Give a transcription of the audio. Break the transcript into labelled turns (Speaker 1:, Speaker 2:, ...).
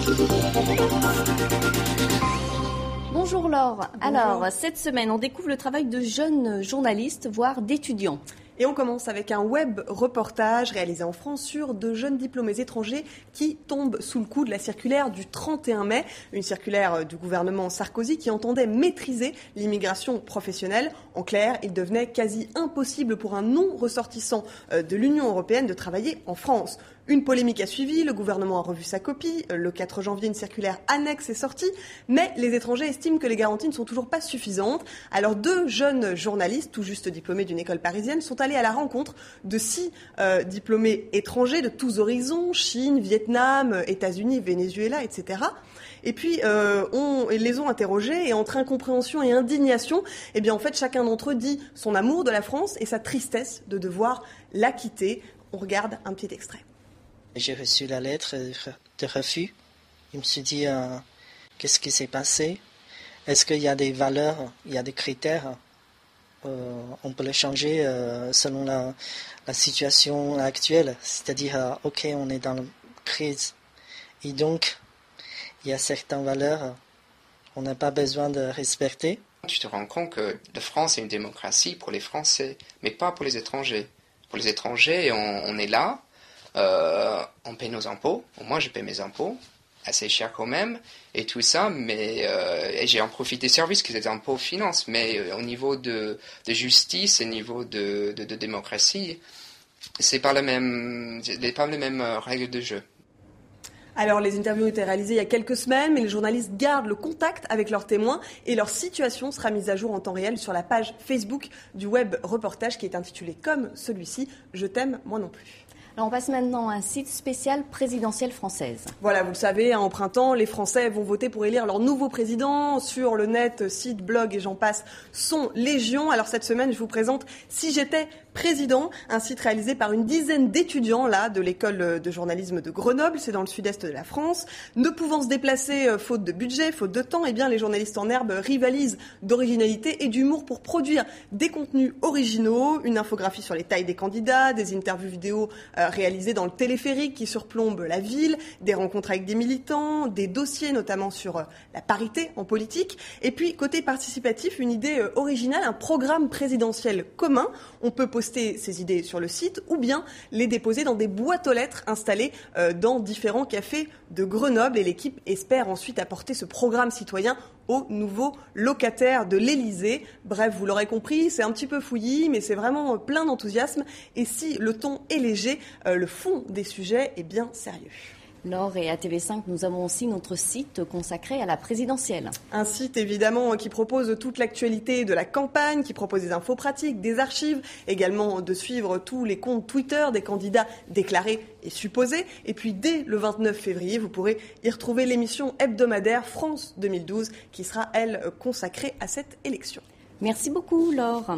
Speaker 1: Bonjour Laure.
Speaker 2: Bonjour.
Speaker 1: Alors, cette semaine, on découvre le travail de jeunes journalistes, voire d'étudiants.
Speaker 2: Et on commence avec un web reportage réalisé en France sur de jeunes diplômés étrangers qui tombent sous le coup de la circulaire du 31 mai, une circulaire du gouvernement Sarkozy qui entendait maîtriser l'immigration professionnelle. En clair, il devenait quasi impossible pour un non-ressortissant de l'Union européenne de travailler en France. Une polémique a suivi, le gouvernement a revu sa copie, le 4 janvier une circulaire annexe est sortie, mais les étrangers estiment que les garanties ne sont toujours pas suffisantes. Alors 2 jeunes journalistes, tout juste diplômés d'une école parisienne, sont allés à la rencontre de 6 diplômés étrangers de tous horizons, Chine, Vietnam, États-Unis, Venezuela, etc. Et puis, ils les ont interrogés et entre incompréhension et indignation, eh bien, en fait, chacun d'entre eux dit son amour de la France et sa tristesse de devoir la quitter. On regarde un petit extrait.
Speaker 3: J'ai reçu la lettre de refus. Je me suis dit, qu'est-ce qui s'est passé? Est-ce qu'il y a des valeurs, il y a des critères? On peut les changer selon la situation actuelle. C'est-à-dire, OK, on est dans la crise. Et donc, il y a certaines valeurs qu'on n'a pas besoin de respecter.
Speaker 4: Tu te rends compte que la France est une démocratie pour les Français, mais pas pour les étrangers. Pour les étrangers, on est là. On paie nos impôts, moi je paie mes impôts, assez cher quand même, et tout ça, mais et j'ai en profite des services que les impôts financent, mais au niveau de justice, au niveau de démocratie, c'est pas les mêmes règles de jeu.
Speaker 2: Alors, les interviews ont été réalisées il y a quelques semaines, mais les journalistes gardent le contact avec leurs témoins et leur situation sera mise à jour en temps réel sur la page Facebook du web reportage qui est intitulé comme celui-ci « Je t'aime, moi non plus ».
Speaker 1: Alors on passe maintenant à un site spécial présidentielle française.
Speaker 2: Voilà, vous le savez, en printemps, les Français vont voter pour élire leur nouveau président. Sur le net, sites, blogs et j'en passe sont légion. Alors cette semaine, je vous présente Si j'étais président, un site réalisé par une dizaine d'étudiants là de l'école de journalisme de Grenoble, c'est dans le sud-est de la France. Ne pouvant se déplacer faute de budget, faute de temps, eh bien les journalistes en herbe rivalisent d'originalité et d'humour pour produire des contenus originaux, une infographie sur les tailles des candidats, des interviews vidéo réalisées dans le téléphérique qui surplombe la ville, des rencontres avec des militants, des dossiers notamment sur la parité en politique. Et puis, côté participatif, une idée originale, un programme présidentiel commun. On peut poster ses idées sur le site ou bien les déposer dans des boîtes aux lettres installées dans différents cafés de Grenoble. Et l'équipe espère ensuite apporter ce programme citoyen aux nouveaux locataires de l'Élysée. Bref, vous l'aurez compris, c'est un petit peu fouillis, mais c'est vraiment plein d'enthousiasme. Et si le ton est léger, le fond des sujets est bien sérieux.
Speaker 1: Laure, et à TV5, nous avons aussi notre site consacré à la présidentielle.
Speaker 2: Un site évidemment qui propose toute l'actualité de la campagne, qui propose des infos pratiques, des archives, également de suivre tous les comptes Twitter des candidats déclarés et supposés. Et puis dès le 29 février, vous pourrez y retrouver l'émission hebdomadaire France 2012 qui sera, elle, consacrée à cette élection.
Speaker 1: Merci beaucoup, Laure.